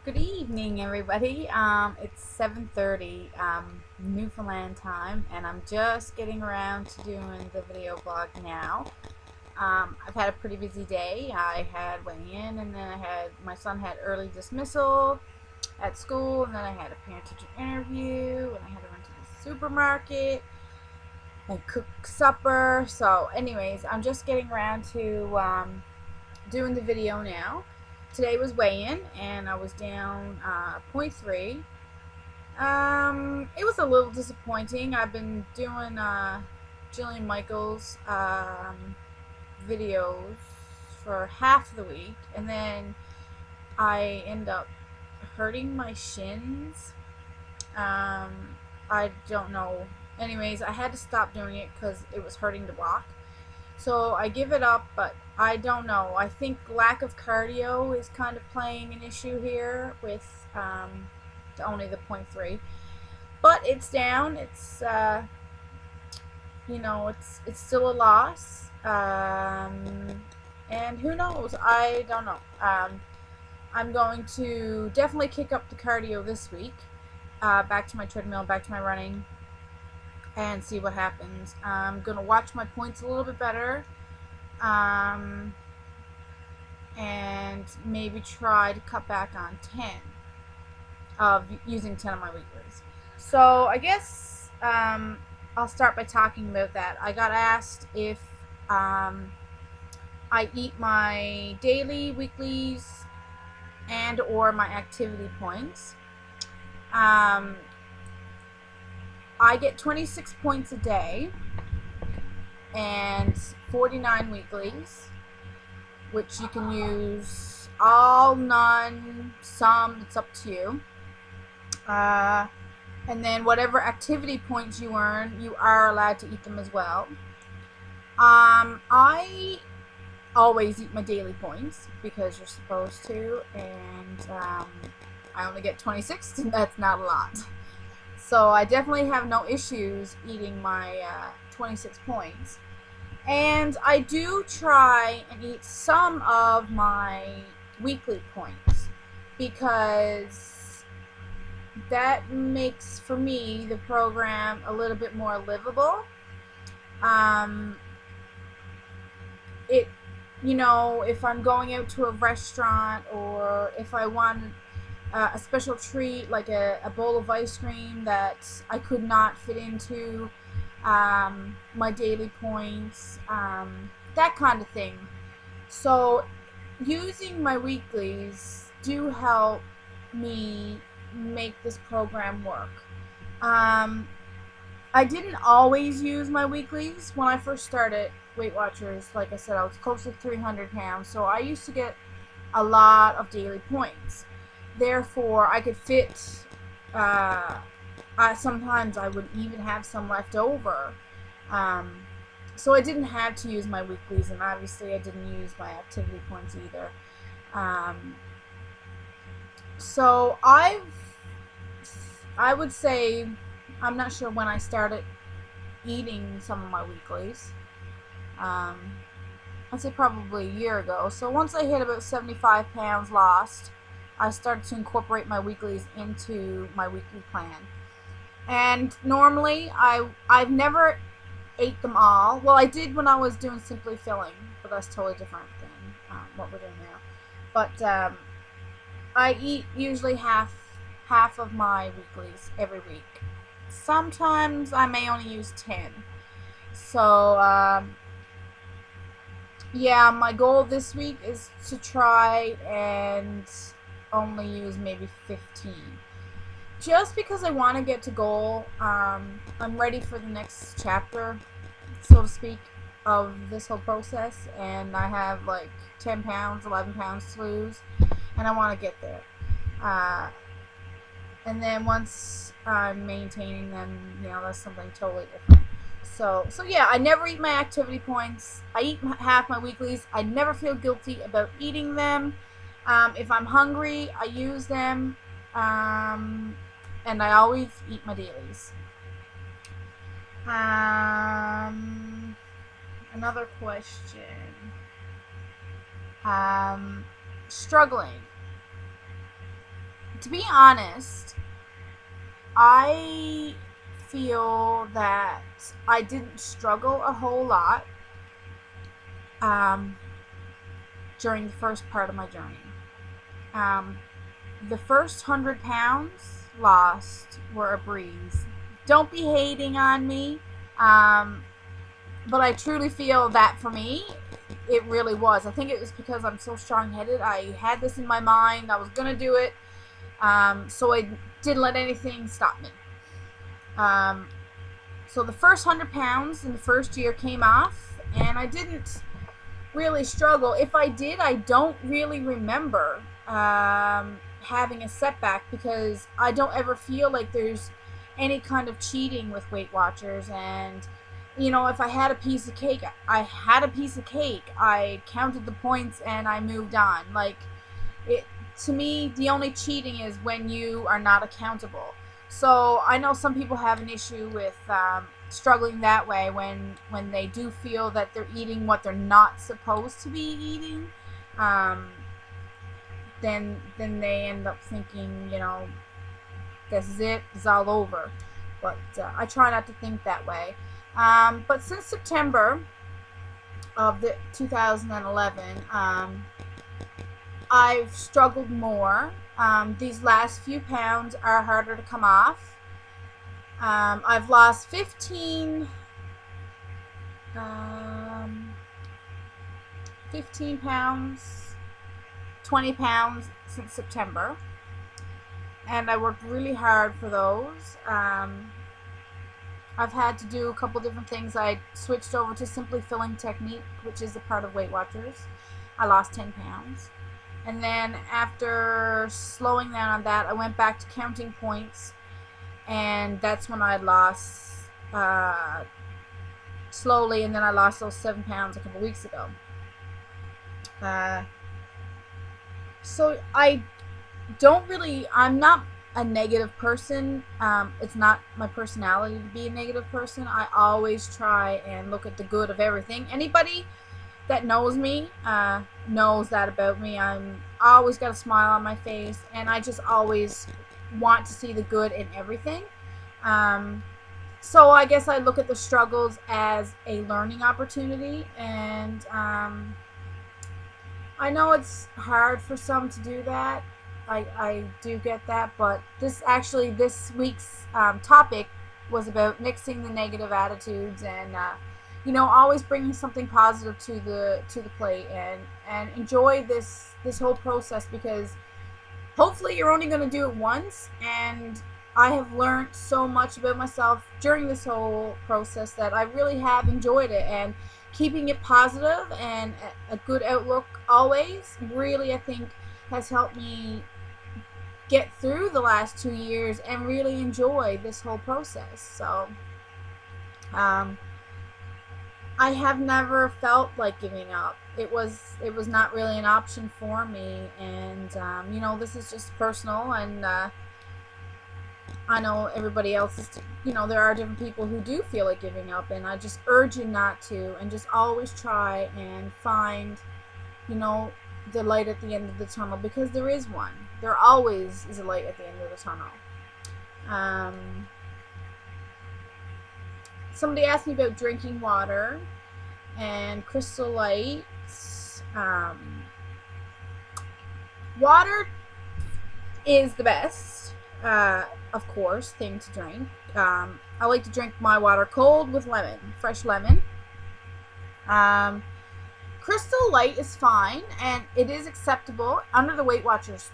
Good evening, everybody. It's 7:30 Newfoundland time, and I'm just getting around to doing the video blog now. I've had a pretty busy day. I had weigh-in, and then my son had early dismissal at school, and then I had a parent-teacher interview, and I had to run to the supermarket and cook supper. So, anyways, I'm just getting around to doing the video now. Today was weigh-in, and I was down point 0.3. It was a little disappointing. I've been doing Jillian Michaels videos for half the week, and then I end up hurting my shins. I don't know. Anyways, I had to stop doing it because it was hurting to walk. So I give it up, but I don't know. I think lack of cardio is kind of playing an issue here with only the 0.3. But it's down. It's it's still a loss. And who knows? I don't know. I'm going to definitely kick up the cardio this week. Back to my treadmill, back to my running, and see what happens. I'm gonna watch my points a little bit better, and maybe try to cut back on 10 of using 10 of my weeklies. So I guess I'll start by talking about that. I got asked if I eat my daily, weeklies, and or my activity points. I get 26 points a day and 49 weeklies, which you can use all, none, some, it's up to you. And then whatever activity points you earn, you are allowed to eat them as well. I always eat my daily points because you're supposed to, and I only get 26, and that's not a lot. So I definitely have no issues eating my 26 points. And I do try and eat some of my weekly points because that makes, for me, the program a little bit more livable. If I'm going out to a restaurant, or if I want a special treat like a bowl of ice cream that I could not fit into my daily points, that kind of thing. So using my weeklies do help me make this program work. I didn't always use my weeklies. When I first started Weight Watchers, like I said, I was close to 300 pounds, so I used to get a lot of daily points. Therefore, I could fit, sometimes I would even have some left over. So I didn't have to use my weeklies, and obviously I didn't use my activity points either. So I would say, I'm not sure when I started eating some of my weeklies. I'd say probably a year ago. So once I hit about 75 pounds lost, I started to incorporate my weeklies into my weekly plan. And normally, I've never ate them all. Well, I did when I was doing Simply Filling, but that's totally different than what we're doing now. But I eat usually half of my weeklies every week. Sometimes I may only use 10. So yeah, my goal this week is to try and only use maybe 15. Just because I want to get to goal. I'm ready for the next chapter, so to speak, of this whole process, and I have like 10 pounds, 11 pounds to lose, and I want to get there. And then once I'm maintaining them, that's something totally different. So yeah, I never eat my activity points. I eat half my weeklies. I never feel guilty about eating them. If I'm hungry, I use them. And I always eat my dailies. Another question. Struggling. to be honest, I feel that I didn't struggle a whole lot during the first part of my journey. The first 100 pounds lost were a breeze. Don't be hating on me, but I truly feel that for me, it really was. I think it was because I'm so strong-headed. I had this in my mind. I was going to do it, so I didn't let anything stop me. So the first 100 pounds in the first year came off, and I didn't really struggle. If I did, I don't really remember having a setback, because I don't ever feel like there's any kind of cheating with Weight Watchers. And you know, if I had a piece of cake, I had a piece of cake. I counted the points and I moved on. Like, it, to me, the only cheating is when you are not accountable. So I know some people have an issue with struggling that way when they do feel that they're eating what they're not supposed to be eating. Then they end up thinking, you know, this is it, it's all over. But I try not to think that way. But since September of 2011, I've struggled more. These last few pounds are harder to come off. I've lost 15 pounds, 20 pounds since September, and I worked really hard for those. I've had to do a couple different things. I switched over to simply filling technique, which is a part of Weight Watchers. I lost 10 pounds. And then after slowing down on that, I went back to counting points, and that's when I lost slowly, and then I lost those 7 pounds a couple weeks ago. So I'm not a negative person. It's not my personality to be a negative person. I always try and look at the good of everything. Anybody that knows me knows that about me. I'm always got a smile on my face, and I just always want to see the good in everything. So I guess I look at the struggles as a learning opportunity, and I know it's hard for some to do that. I do get that, but this week's topic was about mixing the negative attitudes and you know, always bringing something positive to the plate, and enjoy this whole process, because hopefully you're only going to do it once. And I have learned so much about myself during this whole process that I really have enjoyed it, and keeping it positive and a good outlook always really, I think, has helped me get through the last 2 years and really enjoy this whole process. So I have never felt like giving up. It was not really an option for me, and you know, this is just personal, and I know everybody else is, you know, there are different people who do feel like giving up, and I just urge you not to, and just always try and find, you know, the light at the end of the tunnel, because there is one. There always is a light at the end of the tunnel. Somebody asked me about drinking water and Crystal Lights. Water is the best, of course, thing to drink. I like to drink my water cold with lemon, fresh lemon. Crystal Light is fine, and it is acceptable under the Weight Watchers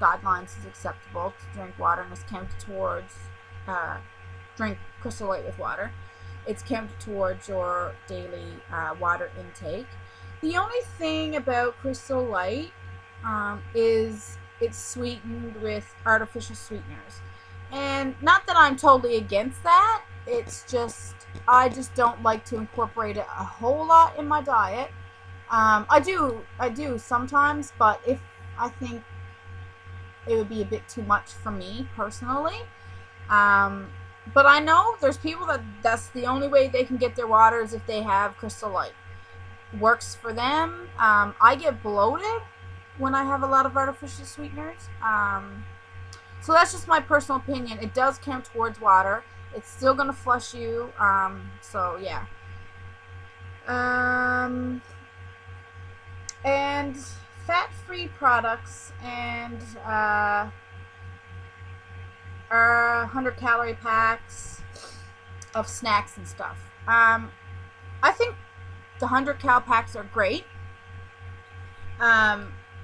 guidelines. It's acceptable to drink water, and it's counted towards drink Crystal Light with water. It's counted towards your daily water intake. The only thing about Crystal Light is it's sweetened with artificial sweeteners, and not that I'm totally against that. It's just I just don't like to incorporate it a whole lot in my diet. I do sometimes, but if I think it would be a bit too much for me personally. But I know there's people that's the only way they can get their water is if they have Crystal Light. Works for them. I get bloated when I have a lot of artificial sweeteners. So that's just my personal opinion. It does count towards water. It's still going to flush you. So yeah. And fat-free products and are 100-calorie packs of snacks and stuff. I think the 100-cal packs are great.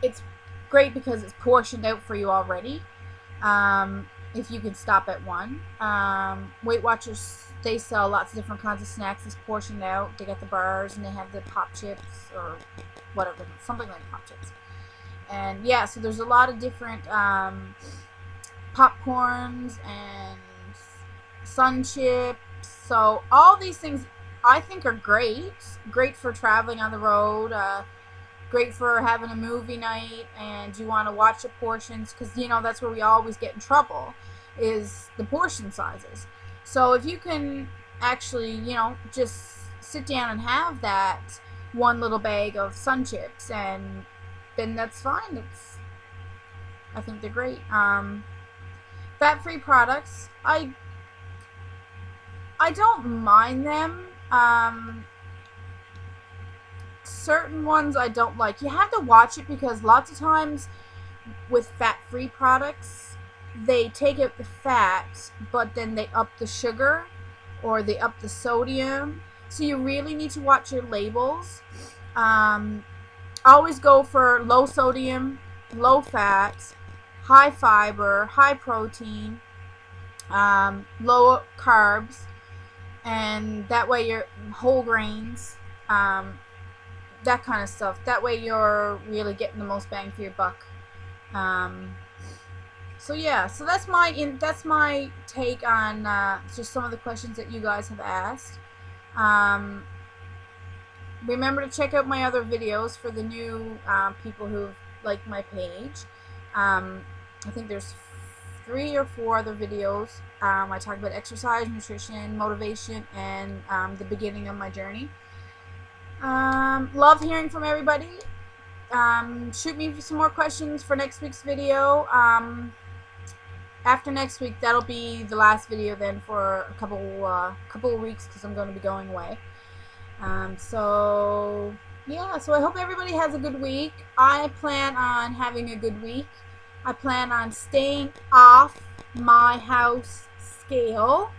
It's great because it's portioned out for you already. If you can stop at one. Weight Watchers, they sell lots of different kinds of snacks. It's portioned out. They got the bars and they have the pop chips or whatever, something like pop chips. And yeah, so there's a lot of different popcorns and sun chips. So all these things I think are great for traveling on the road, great for having a movie night and you want to watch the portions, because you know that's where we always get in trouble, is the portion sizes. So if you can actually, you know, just sit down and have that one little bag of sun chips, and then that's fine. I think they're great. Fat-free products, I don't mind them. Certain ones I don't like. You have to watch it, because lots of times with fat-free products, they take out the fat, but then they up the sugar or they up the sodium. So you really need to watch your labels. Always go for low sodium, low fat, high fiber, high protein, low carbs, and that way your whole grains, that kind of stuff. That way you're really getting the most bang for your buck. So yeah, so that's my take on just some of the questions that you guys have asked. Remember to check out my other videos for the new people who like my page. I think there's 3 or 4 other videos. I talk about exercise, nutrition, motivation, and the beginning of my journey. Love hearing from everybody. Shoot me some more questions for next week's video. After next week, that'll be the last video then for a couple of weeks, because I'm going to be going away. So yeah, so I hope everybody has a good week. I plan on having a good week. I plan on staying off my house scale,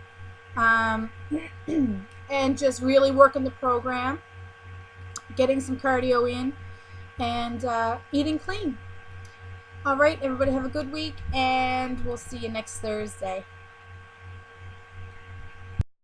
and just really working the program, getting some cardio in, and eating clean. Alright, everybody have a good week, and we'll see you next Thursday.